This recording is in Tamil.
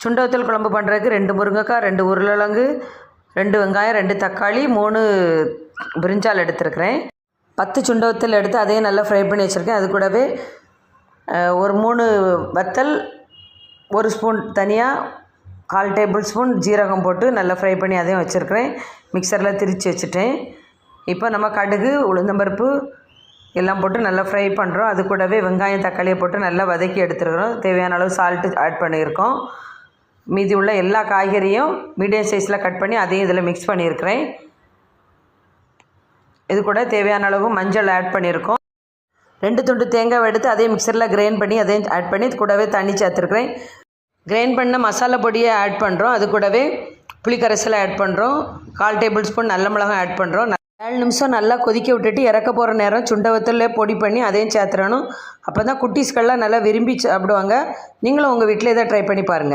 சுண்டவத்தல் குழம்பு பண்ணுறதுக்கு 2 முருங்கைக்காய், 2 உருளைக்கிழங்கு, 2 வெங்காயம், 2 தக்காளி, 3 பிரிஞ்சால் எடுத்துருக்கிறேன். 10 சுண்டவத்தல் எடுத்து அதையும் நல்லா ஃப்ரை பண்ணி வச்சுருக்கேன். அது கூடவே ஒரு 3 வத்தல், 1 ஸ்பூன் தனியாக, 1/4 டேபிள் ஸ்பூன் ஜீரகம் போட்டு நல்லா ஃப்ரை பண்ணி அதையும் வச்சுருக்கிறேன். மிக்சரில் திரித்து வச்சுட்டேன். இப்போ நம்ம கடுகு, உளுந்தம்பருப்பு எல்லாம் போட்டு நல்லா ஃப்ரை பண்ணுறோம். அது கூடவே வெங்காயம், தக்காளியை போட்டு நல்லா வதக்கி எடுத்துருக்கிறோம். தேவையான அளவு சால்ட்டு ஆட் பண்ணியிருக்கோம். மீதி உள்ள எல்லா காய்கறியும் மீடியம் சைஸில் கட் பண்ணி அதையும் இதில் மிக்ஸ் பண்ணியிருக்கிறேன். இது கூட தேவையான அளவு மஞ்சள் ஆட் பண்ணியிருக்கோம். 2 துண்டு தேங்காய் எடுத்து அதையும் மிக்சரில் கிரைண்ட் பண்ணி அதையும் ஆட் பண்ணி கூடவே தண்ணி சேர்த்துருக்குறேன். கிரைண்ட் பண்ண மசாலா பொடியை ஆட் பண்ணுறோம். அது கூடவே புளிக்கரைசலை ஆட் பண்ணுறோம். 1/4 டேபிள் ஸ்பூன் நல்ல மிளகாய் ஆட் பண்ணுறோம். 7 நிமிஷம் நல்லா கொதிக்க விட்டுட்டு இறக்க போகிற நேரம் சுண்டவத்தல்ல பொடி பண்ணி அதையும் சேர்த்துறணும். அப்போ தான் குட்டீஸ்கள்லாம் நல்லா விரும்பி சாப்பிடுவாங்க. நீங்களும் உங்கள் வீட்டில் இதை ட்ரை பண்ணி பாருங்கள்.